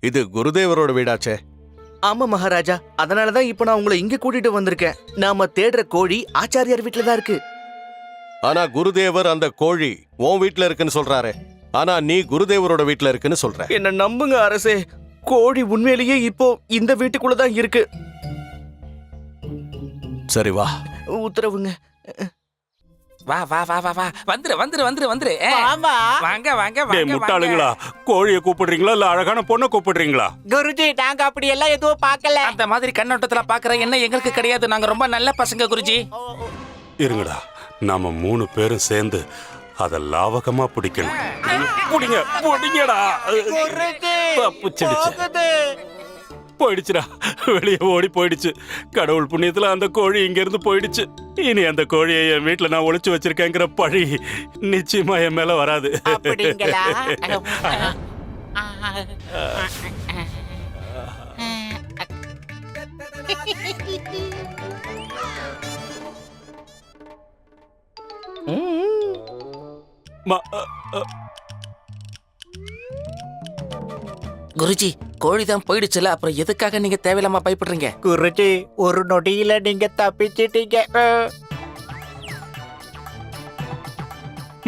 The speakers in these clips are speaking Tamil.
இது குருதேவரோட வீடாச்சே. ஆமா மகாராஜா, அதனாலதான் இப்ப நான் உங்களை இங்க கூட்டிட்டு வந்திருக்கேன். நாம தேடுற கோழி ஆச்சாரியார் வீட்டுல தான் இருக்கு. ஆனா குருதேவர் அந்த கோழி உன் வீட்டுல இருக்குன்னு சொல்றாரு. ஆனா நீ குருதேவரோட வீட்டுல இருக்குன்னு சொல்ற. என்ன நம்புங்க அரசே, கோழி உண்மையிலேயே இப்போ இந்த வீட்டுக்குள்ளதான் இருக்கு. சரி வா. உத்தரவுங்க. வா வா வா வா வா வந்துரு வந்துரு வந்துரு வந்துரு வாங்க வாங்க டேய் முட்டாளுங்களா, கோழியை கூப்பிடுறீங்களா இல்ல அழகான பொண்ணை கூப்பிடுறீங்களா? குருஜி, நாங்க அப்படி எல்லாம் எதுவும் பார்க்கல. அந்த மாதிரி கண்ணோட்டத்துல பாக்குற என்ன எங்களுக்கு கிடையாது. நாங்க ரொம்ப நல்ல பசங்க குருஜி. இருங்கடா, நாம 3 பேரும் சேர்ந்து அத லாவகமா பிடிக்கணும். புடிங்க புடிங்கடா. தப்பிச்சிடுச்சு. போயிடுச்சுடா, வெளியே ஓடி போயிடுச்சு. கடவுள் புண்ணியத்துல அந்த கோழி இங்க இருந்து போயிடுச்சு. இனி அந்த கோழியை என் வீட்டுல நான் ஒளிச்சு வச்சிருக்கேங்கிற பழி நிச்சயமா என் மேல வராது. அப்படிங்களா? குருஜி, கோழி தான் போயிடுச்சுல, அப்புறம் எதுக்காக நீங்க தேவையில்லாம பயப்படுறீங்க? குருஜி, ஒரு நொடியில நீங்க தப்பிச்சிட்டீங்க.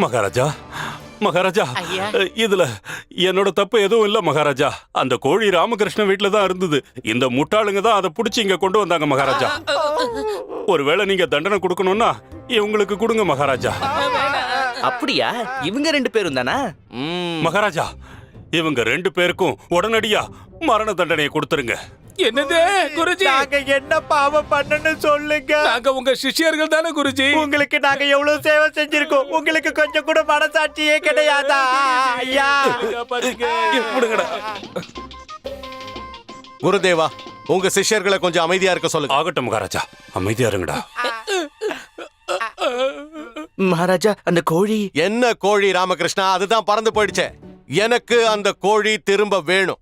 மகாராஜா மகாராஜா, ஐயா. இதுல என்னோட தப்பு எதுவும் இல்ல மகாராஜா. அந்த கோழி ராமகிருஷ்ணன் வீட்டுல தான் இருந்தது. இந்த முட்டாளுங்க தான் அதை புடிச்சு இங்க கொண்டு வந்தாங்க மகாராஜா. ஒருவேளை நீங்க தண்டனை கொடுக்கணும்னா இவங்களுக்கு கொடுங்க மகாராஜா. அப்படியா? இவங்க 2 பேரும் தானா? மகாராஜா, இவங்க 2 பேருக்கும் உடனடியா மரண தண்டனையை கொடுத்துருங்க. என்னது குருஜி? நாங்க என்ன பாவம் பண்ணனு சொல்லுங்க. நாங்க உங்க சிஷ்யர்கள் தானே குருஜி. உங்களுக்கு நாங்க எவ்வளவு சேவை செஞ்சிருக்கோம். உங்களுக்கு கொஞ்சம் கூட மனசாட்சியே கிடையாதா? ஐயா, விடுங்கடா. குருதேவா, உங்க சிஷ்யர்களை கொஞ்சம் அமைதியா இருக்க சொல்லுங்க. ஆகட்டும் மகாராஜா, அமைதியா இருங்கடா. மகாராஜா, அந்த கோழி. என்ன கோழி ராமகிருஷ்ணா? அதுதான் பறந்து போயிடுச்சே. எனக்கு அந்த கோழி திரும்ப வேணும்.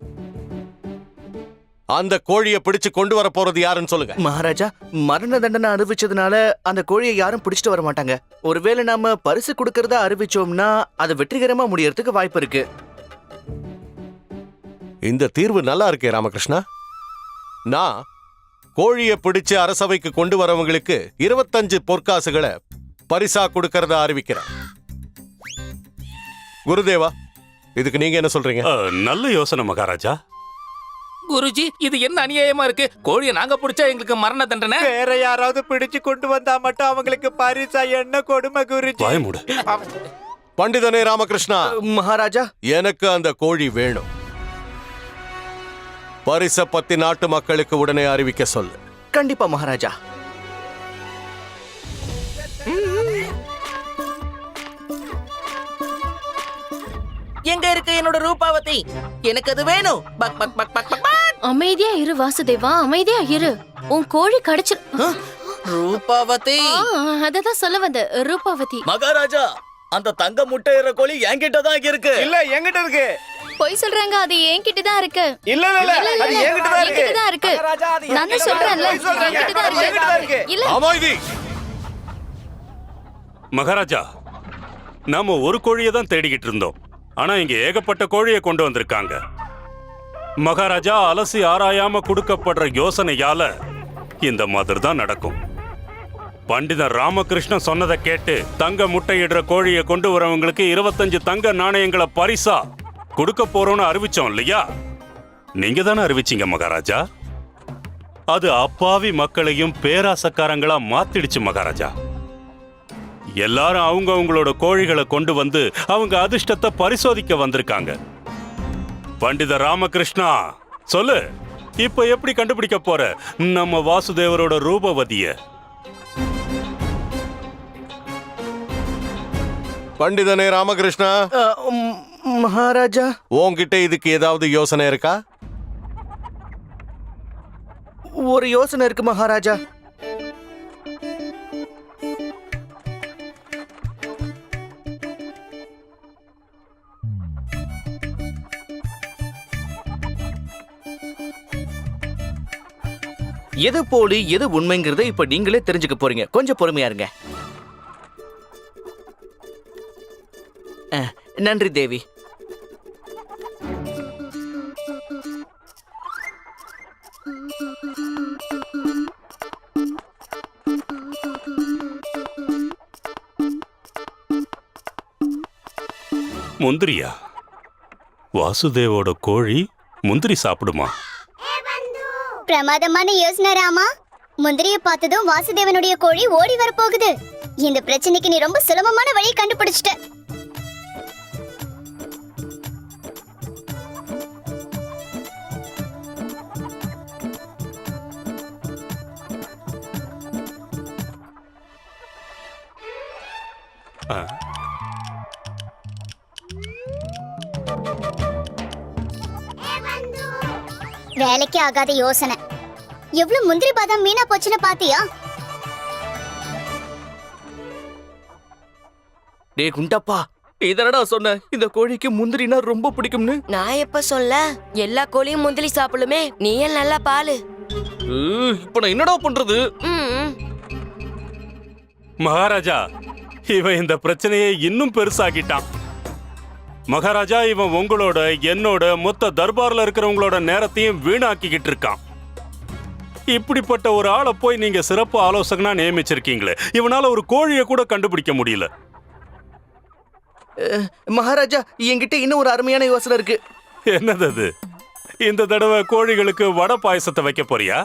அந்த கோழியை பிடிச்சு கொண்டு வர போறது யாருன்னு சொல்லுங்க. மகாராஜா, மரண தண்டனை அறிவிச்சதுனால அந்த கோழியை யாரும் பிடிச்சிட்டு வர மாட்டாங்க. ஒருவேளை நாம பரிசு கொடுக்கறதா அறிவிச்சோம்னா அது வெற்றிகரமா முடியறதுக்கு வாய்ப்பு இருக்கு. இந்த தீர்வு நல்லா இருக்கே ராமகிருஷ்ணா. நான் கோழியை பிடிச்சு அரசவைக்கு கொண்டு வரவங்களுக்கு 25 பொற்காசுகளை பரிசா கொடுக்கறதா அறிவிக்கிறேன். குருதேவா, இதுக்கு நீங்க என்ன சொல்றீங்க? நல்ல யோசனை மகாராஜா. குருஜி, இது என்ன அநியாயமா இருக்கு? கோழியை நாங்க பிடிச்சா எங்களுக்கு மரண தண்டனை. வேற யாராவது பிடிச்சு கொண்டு வந்தா மட்டும் அவங்களுக்கு பரிசா என்ன கொடுமை குருஜி? பயமுடு. பண்டிதனே ராமகிருஷ்ணா, மகாராஜா, எனக்கு அந்த கோழி வேணும். பரிச பத்தி நாட்டு மக்களுக்கு உடனே அறிவிக்க சொல்லு. கண்டிப்பா மகாராஜா. எங்க இருக்கு என்னோட ரூபாவதி? எனக்கு அது வேணும். பக் பக் பக் பக் பக். அமைதியா இரு வாசுதேவா, அமைதியா இரு. உன் கோழி கிடைச்சு. ரூபாவதி, அததான் சொல்ல வந்த. ரூபாவதி. மகாராஜா, அந்த தங்க முட்டையிற கோழி என்கிட்ட தான் இருக்கு. இல்ல, என்கிட்ட இருக்கு. பொய் சொல்றாங்க, அது என்கிட்ட தான் இருக்கு. இல்ல இல்ல இல்ல, அது என்கிட்ட தான் இருக்கு. என்கிட்ட தான் இருக்கு. மகாராஜா, அது நான் தான் சொல்றேன்ல, என்கிட்ட தான் இருக்கு. இல்ல அமைதி. மகாராஜா, நாம ஒரு கோழியை தான் தேடிக்கிட்டு இருந்தோம். ஆனா இங்க ஏகப்பட்ட கோழியை கொண்டு வந்திருக்காங்க. மகாராஜா, அலசி ஆராயாம கொடுக்கப்படுற யோசனையால இந்த மாதிரி தான் நடக்கும். பண்டிதர் ராமகிருஷ்ணன் சொன்னதை கேட்டு தங்க முட்டையிடுற கோழியை கொண்டு வரவங்களுக்கு 25 தங்க நாணயங்களை பரிசா கொடுக்க போறோம்னு அறிவிச்சோம் இல்லையா? நீங்க தானே அறிவிச்சீங்க மகாராஜா. அது அப்பாவி மக்களையும் பேராசக்காரங்களா மாத்திடுச்சு மகாராஜா. எல்லாரும் அவங்களோட கோழிகளை கொண்டு வந்து அவங்க அதிர்ஷ்டத்தை பரிசோதிக்க வந்திருக்காங்க. பண்டித ராமகிருஷ்ணா, சொல்லு, இப்ப எப்படி கண்டுபிடிக்க போற நம்ம வாசுதேவரோட ரூபவதிய? பண்டிதனே ராமகிருஷ்ணா, மகாராஜா, உன்கிட்ட இதுக்கு ஏதாவது யோசனை இருக்கா? ஒரு யோசனை இருக்கு மகாராஜா. எது போலி எது உண்மைங்கிறத இப்ப நீங்களே தெரிஞ்சுக்க போறீங்க. கொஞ்சம் பொறுமையா இருங்க. நன்றி தேவி. முந்திரியா? வாசுதேவோட கோழி முந்திரி சாப்பிடுமா? பிரமாதமான யோசனை ராமா. முந்திரிய பார்த்ததும் வாசுதேவனுடைய கோழி ஓடி வரப்போகுது. இந்த பிரச்சனைக்கு நீ ரொம்ப சுலபமான வழி கண்டுபிடிச்சிட்ட. ஆ. வேலைக்கு ஆகாத யோசனை. எவ்வளவு முந்திரி பாதாம் மீனா போச்சுன்னு பாத்தியா? டே குண்டப்பா, இதனடா சொன்ன இந்த கோழிக்கு முந்திரினா ரொம்ப பிடிக்கும்னு. நான் எப்ப சொல்ல? எல்லா கோழியும் முந்திரி சாப்பிடுமே, நீ ஏன் நல்லா பாலு. இப்ப நான் என்னடா பண்றது? மகாராஜா, இவன் இந்த பிரச்சனையை இன்னும் பெருசாக்கிட்டான். மகாராஜா, இவன் உங்களோட என்னோட மொத்த தர்பார்ல இருக்கிறவங்களோட நேரத்தையும் வீணாக்கிக்கிட்டு இருக்கான். இப்படிப்பட்ட ஒரு ஆளை போய் நீங்க சிறப்பு ஆலோசகனா நியமிச்சிருக்கீங்களே, இவனால ஒரு கோழியை கூட கண்டுபிடிக்க முடியல. மகாராஜா, என்கிட்ட இன்னும் ஒரு அருமையான யோசனை இருக்கு. என்னது அது? இந்த தடவை கோழிகளுக்கு வடை பாயசத்தை வைக்க போறியா?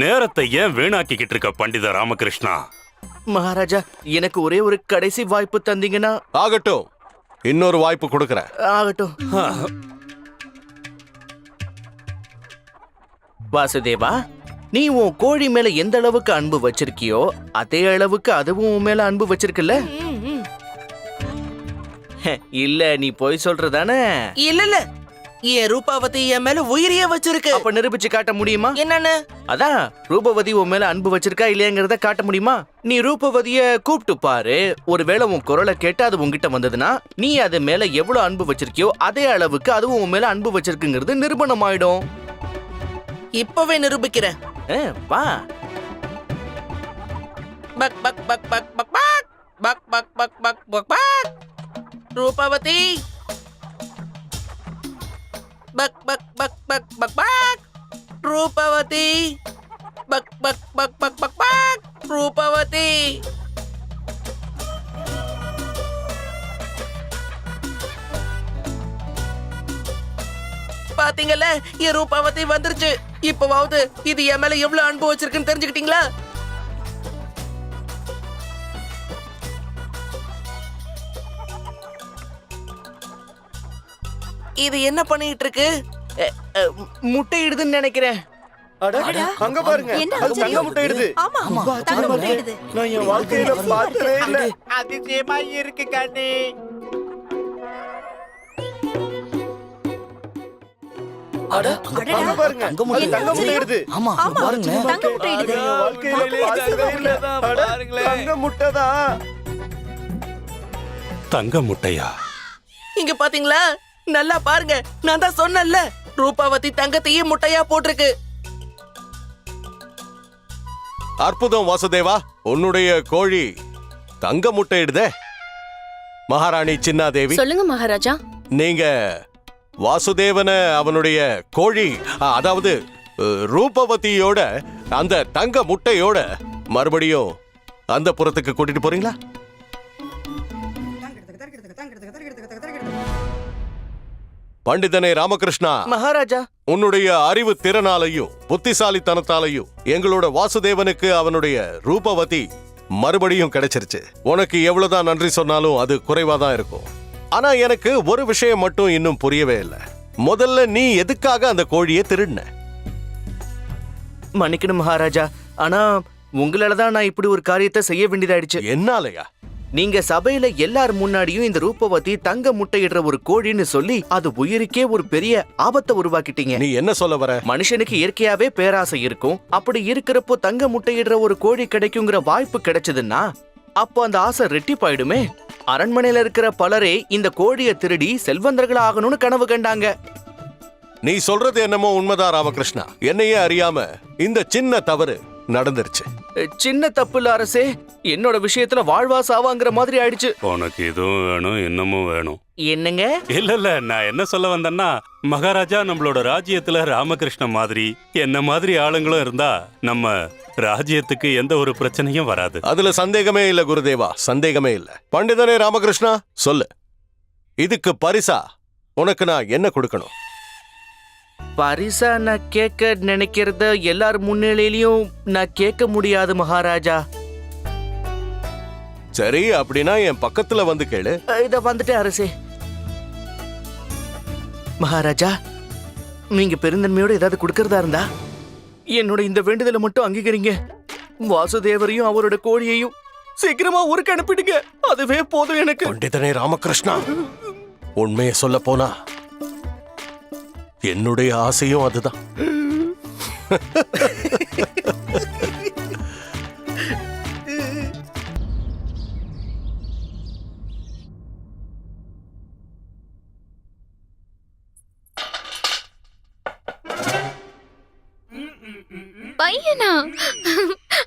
நேரத்தை ஏன் வீணாக்கிக்கிட்டு இருக்க பண்டித ராமகிருஷ்ணா? மகாராஜா, எனக்கு ஒரே ஒரு கடைசி வாய்ப்பு தந்தீங்கன்னா. ஆகட்டும், இன்னொரு வாய்ப்பு கொடுக்கறேன். ஆகட்டும். வாசுதேவா, நீ உன் கோழி மேல எந்த அளவுக்கு அன்பு வச்சிருக்கியோ அதே அளவுக்கு அதுவும் உன் மேல அன்பு வச்சிருக்குல்ல? இல்ல, நீ போய் சொல்றதானே? இல்ல என் ரூபாவதி என் மேல உயிரியே வச்சிருக்கு. அப்ப நிரூபிச்சு காட்ட முடியுமா? என்னன்னு? அதான், ரூபவதி உன் மேல அன்பு வச்சிருக்கா இல்லையாங்கிறத காட்ட முடியுமா? நீ ரூபவதிய கூப்பிட்டு பாரு. ஒருவேளை உன் குரலை கேட்டு அது உன்கிட்ட வந்ததுன்னா நீ அது மேல எவ்வளவு அன்பு வச்சிருக்கியோ அதே அளவுக்கு அதுவும் உன் மேல அன்பு வச்சிருக்குங்கிறது நிரூபணம் ஆயிடும். இப்பவே நிரூபிக்கிறேன். வா. பக் பக் பக் பக் பக் பக் பக் பக் பக் பக் பக் பக். ரூபாவதி பக் பக் பக் பக் பக் பக். ரூபாவதி பக் பக் பக் பக் பக் பக். ரூபாவதி. பாத்தீங்கல்ல, என் ரூபாவதி வந்துருச்சு. இப்பவாவது இது என் மேல எவ்வளவு அன்பு வச்சிருக்குன்னு தெரிஞ்சுக்கிட்டீங்களா? இது என்ன பண்ணிட்டு இருக்கு? முட்டையிடுதுன்னு நினைக்கிறேன். அங்க பாருங்க, அது தங்க முட்டையிடுது. நான் என் வாழ்க்கையில பார்த்ததே இல்ல. அதிசயமா இருக்கு கண்ணே. அங்க பாருங்க, அது தங்க முட்டையிடுது. என் வாழ்க்கையில பார்த்ததே இல்ல. தங்க முட்டைதான். தங்க முட்டையா? இங்க பாத்தீங்களா? நல்லா பாருங்க, நான் தான் சொன்னேன்ல, ரூபாவதி தங்கத்தையே முட்டையா போட்டிருக்கு. அற்புதம் வாசுதேவா, உன்னுடைய கோழி தங்க முட்டையிடுதே. மகாராணி சின்னாதேவி, சொல்லுங்க மகாராஜா. நீங்க வாசுதேவன அவனுடைய கோழி, அதாவது ரூபவதியோட அந்த தங்க முட்டையோட மறுபடியும் அந்த புறத்துக்கு கூட்டிட்டு போறீங்களா? பண்டிதனே ராமகிருஷ்ணா, மகாராஜா, உன்னுடைய அறிவு திறனாலையும் புத்திசாலித்தனத்தாலையும் எங்களோட வாசுதேவனுக்கு அவனுடைய ரூபவதி மறுபடியும் கிடைச்சிருச்சு. உனக்கு எவ்வளவுதான் நன்றி சொன்னாலும் அது குறைவாதான் இருக்கும். ஆனா எனக்கு ஒரு விஷயம் மட்டும் இன்னும் புரியவே இல்லை. முதல்ல நீ எதுக்காக அந்த கோழியை திருடின? மன்னிக்கணும் மகாராஜா, ஆனா உங்களாலதான் நான் இப்படி ஒரு காரியத்தை செய்ய வேண்டியதாயிடுச்சு. என்னாலயா? நீங்க சபையில எல்லார் முன்னாடியும் இந்த ரூபவதி தங்க முட்டையிடுற ஒரு கோழின்னு சொல்லி அது உயிருக்கே ஒரு பெரிய ஆபத்தை உருவாக்கிட்டீங்க. நீ என்ன சொல்ல வர? மனுஷனுக்கு இயற்கையாவே பேராசை இருக்கும். அப்படி இருக்கிறப்போ தங்க முட்டையிடுற ஒரு கோழி கிடைக்குங்கிற வாய்ப்பு கிடைச்சதுன்னா அப்போ அந்த ஆசை ரெட்டிப்பாயிடுமே. அரண்மனையில இருக்கிற பலரே இந்த கோழியை திருடி செல்வந்தர்கள் ஆகணும்னு கனவு கண்டாங்க. நீ சொல்றது என்னமோ உண்மைதான் ராமகிருஷ்ணா. என்னையே அறியாம இந்த சின்ன தவறு நடந்துருச்சு. சின்ன தப்பு இல்ல அரசே, என்னோட விஷயத்துல வாழ்வா சாவாங்கிற மாதிரி ஆயிடுச்சு. உனக்கு இதுவும் வேணும், இன்னமும் வேணும். என்னங்க? இல்ல, நான் என்ன சொல்ல வந்தேன்னா, மகாராஜா, நம்மளோட ராஜ்யத்துல ராமகிருஷ்ண மாதிரி என்ன மாதிரி ஆளுங்களும் இருந்தா நம்ம ராஜ்யத்துக்கு எந்த ஒரு பிரச்சனையும் வராது. அதுல சந்தேகமே இல்ல குருதேவா, சந்தேகமே இல்ல. பண்டிதனே ராமகிருஷ்ணா, சொல்லு. இதுக்கு பரிசா உனக்கு நான் என்ன கொடுக்கணும்? பரிசா நான் கேட்க நினைக்கிறத எல்லார் முன்னிலையிலயும் நான் கேட்க முடியாது மகாராஜா. சரி, அப்படின்னா என் பக்கத்துல வந்து கேளு. இத வந்துட்டேன் அரசே. மகாராஜா, நீங்க பெருந்தன்மையோட ஏதாவது கொடுக்கறதா இருந்தா என்னோட இந்த வேண்டுதலை மட்டும் அங்கீகரிங்க. வாசுதேவரையும் அவரோட கோழியையும் சீக்கிரமா ஊருக்கு அனுப்பிடுங்க. அதுவே போதும் எனக்கு. பண்டிதனே ராமகிருஷ்ணா, உண்மையை சொல்ல போனா என்னுடைய ஆசையும் அதுதான். பையனா?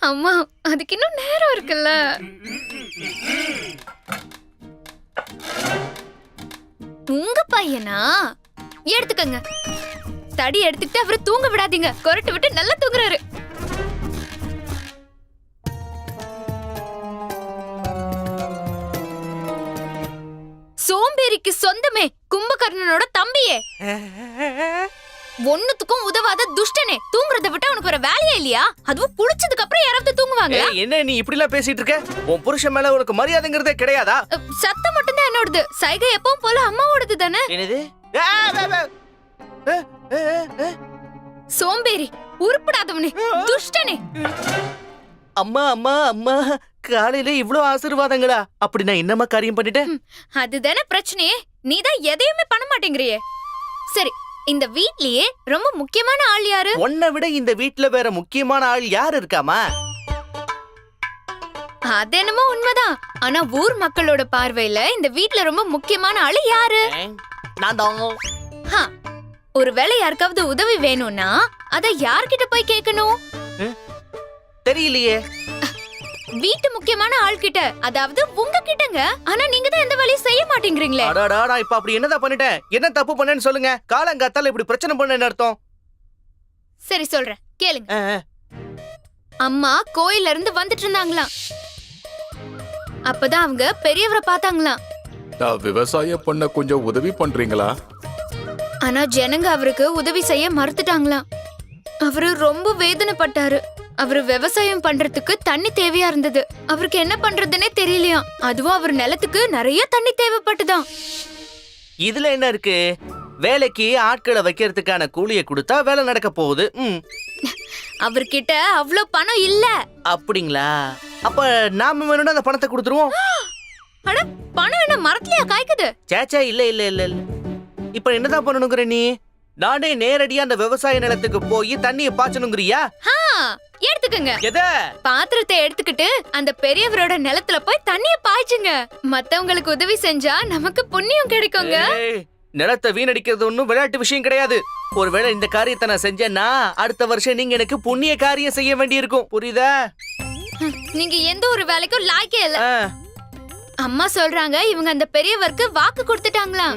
அம்மா, அதுக்கு இன்னும் நேரம் இருக்குல்ல. உங்க பையனா? எடுத்துக்கங்க. தடி எடுத்துக்கிட்டு அவரை தூங்க விடாதீங்க. கொரட்டு விட்டு நல்லா தூங்குறாரு. சோம்பேறிக்கு சொந்தமே, கும்பகர்ணனோட தம்பியே, ஒண்ணுத்துக்கும் உதவாத துஷ்டனே, தூங்குறத விட்டு அவனுக்கு ஒரு வேலையே இல்லையா? அதுவும் குளிச்சதுக்கு அப்புறம் யாராவது தூங்குவாங்க? என்ன நீ இப்படி எல்லாம் பேசிட்டு இருக்க? உன் புருஷன் மேல உனக்கு மரியாதைங்கிறதே கிடையாதா? சத்தம் மட்டும்தான் என்னோடது. சைகை எப்பவும் போல அம்மாவோடது தானே. என்னது? சோம்பேறி, உருப்படாதவனே, துஷ்டனே. அம்மா அம்மா அம்மா, காலையில இவ்ளோ ஆசீர்வாதங்களா? அப்படி நான் என்னமா காரியம் பண்ணிட்டேன்? அதுதானே பிரச்சனையே. நீதான் எதையுமே பண்ண மாட்டேங்கிறியே. சரி, இந்த வீட்லயே ரொம்ப முக்கியமான ஆள் யாரு? உன்னை விட இந்த வீட்ல வேற முக்கியமான ஆள் யாரு இருக்காமா? அது என்னமோ உண்மைதான். ஆனா ஊர் மக்களோட பார்வையில இந்த வீட்ல ரொம்ப முக்கியமான ஆளு யாரு? நான் தான். ஹா, ஒருவேளை யாருக்காவது உதவி வேணும்னா அத யார்கிட்ட போய் கேட்கணும்? தெரியலையே. வீட்டு முக்கியமான ஆள் கிட்ட, அதாவது உங்க கிட்டங்க. ஆனா நீங்க தான் எந்த வேலையும் செய்ய மாட்டேங்கிறீங்களே. அடாடா, நான் இப்ப அப்படி என்னதான் பண்ணிட்டேன்? என்ன தப்பு பண்ணேன்னு சொல்லுங்க. காலங்காத்தால இப்படி பிரச்சனை பண்ணேன்னு அர்த்தம். சரி சொல்றேன், கேளுங்க. அம்மா கோயில்ல இருந்து வந்துட்டு இருந்தாங்களாம். அப்பதான் அவங்க பெரியவரை பார்த்தாங்களாம். நான் விவசாயம் பண்ண கொஞ்சம் உதவி பண்றீங்களா? ஆனா ஜனங்க அவருக்கு உதவி செய்ய மறுத்துட்டாங்களாம். அவரு ரொம்ப வேதனைப்பட்டாரு. அவரு விவசாயம் பண்றதுக்கு தண்ணி தேவையா இருந்தது. அவருக்கு என்ன பண்றதுன்னே தெரியலையாம். அதுவும் அவர் நிலத்துக்கு நிறைய தண்ணி தேவைப்பட்டுதான். இதுல என்ன இருக்கு? வேலைக்கு ஆட்களை வைக்கிறதுக்கான கூலியை கொடுத்தா வேலை நடக்க போகுது. அவர்கிட்ட அவ்ளோ பணம் இல்ல. அப்படிங்களா? அப்ப நாம வேணும்னா அந்த பணத்தை கொடுத்துருவோம். அட, பணம் என்ன மரத்துலயா காய்க்குது? சேச்சா, இல்ல இல்ல இல்ல இல்ல. இப்ப என்னதான் பண்ணணுங்கிற நீ? நானே நேரடியா அந்த விவசாய நிலத்துக்கு போய் தண்ணியை பாய்ச்சணுங்கிறியா? எடுத்துக்கங்க. எத? பாத்திரத்தை எடுத்துக்கிட்டு அந்த பெரியவரோட நிலத்துல போய் தண்ணிய பாய்ச்சுங்க. மத்தவங்களுக்கு உதவி செஞ்சா நமக்கு புண்ணியம் கிடைக்குங்க. நிலத்தை வீணடிக்கிறது ஒண்ணும் விளையாட்டு விஷயம் கிடையாது. ஒருவேளை இந்த காரியத்தை நான் செஞ்சேன்னா அடுத்த வருஷம் நீங்க எனக்கு புண்ணிய காரியம் செய்ய வேண்டியிருக்கும். புரியுதா? நீங்க எந்த ஒரு வேலைக்கும் லாய்க்கே இல்ல. அம்மா சொல்றாங்க இவங்க அந்த பெரியவருக்கு வாக்கு கொடுத்துட்டாங்களாம்.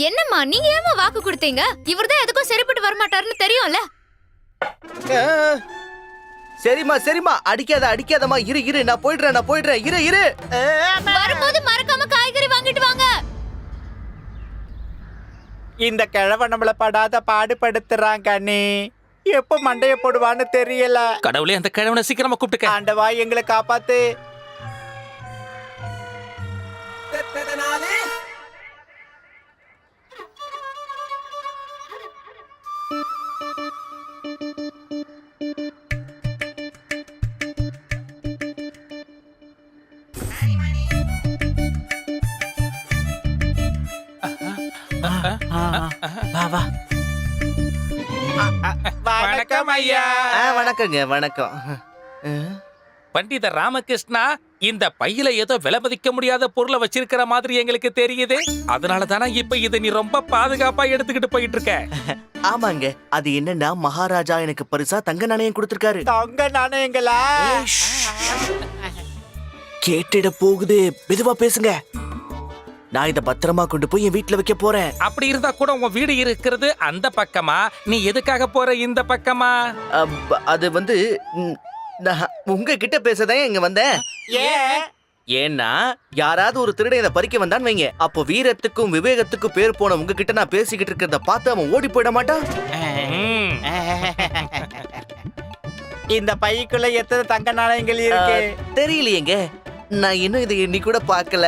என்னம்மா, நீங்க ஏமா வாக்கு கொடுத்தீங்க? இவர்தான் எதுக்கும் சரிப்பட்டு வரமாட்டாருன்னு தெரியும்ல. சரிம்மா சரிம்மா, அடிக்காதம்மா. இரு, நான் போயிடுறேன். இரு. வரும்போது மறக்காம காய்கறி வாங்கிட்டு வாங்க. இந்த கிழவன் நம்மள படாத பாடுபடுத்துறான் கண்ணே. எப்ப மண்டைய போடுவான்னு தெரியல. கடவுளே, அந்த கிழவனை சீக்கிரமா கூப்பிட்டுக்க. ஆண்டவா, எங்களை காப்பாத்து. வா. வணக்கம் ஐயா. வணக்கங்க, வணக்கம். பண்டித ராமகிருஷ்ணா, இந்த பையில ஏதோ விலை மதிக்க முடியாத பொருளை வச்சிருக்கிற மாதிரி எங்களுக்கு தெரியுது. அதனால தானே இப்ப இதை நீ ரொம்ப பாதுகாப்பா எடுத்துக்கிட்டு போயிட்டு இருக்க. ஆமாங்க, அது என்னன்னா மகாராஜா எனக்கு பரிசா தங்க நாணயம் கொடுத்திருக்காரு. தங்க நாணயங்களா? கேட்டிட போகுது, மெதுவா பேசுங்க. நான் இத பத்திரமா கொண்டு போய் என் வீட்டுல வைக்க போறேன். அப்படி இருந்தா கூட உன் வீடு இருக்கிறது அந்த பக்கமா? நீ எதுக்காக போற இந்த பக்கமா? அது வந்து நான் உங்ககிட்ட பேசதான் இங்க வந்தேன். ஏன்? ஏன்னா யாராவது ஒரு திருடன் இதை பறிக்க வந்தான்னு வைங்க, அப்போ வீரத்துக்கும் விவேகத்துக்கும் பேர் போன உங்ககிட்ட நான் பேசிக்கிட்டு இருக்கிறத பார்த்து அவன் ஓடி போயிட மாட்டான். ம். இந்த பைக்குள்ள எத்தனை தங்க நாணயங்கள் இருக்கு? தெரியலையேங்க, நான் இன்னும் இதை எண்ணி கூட பார்க்கல.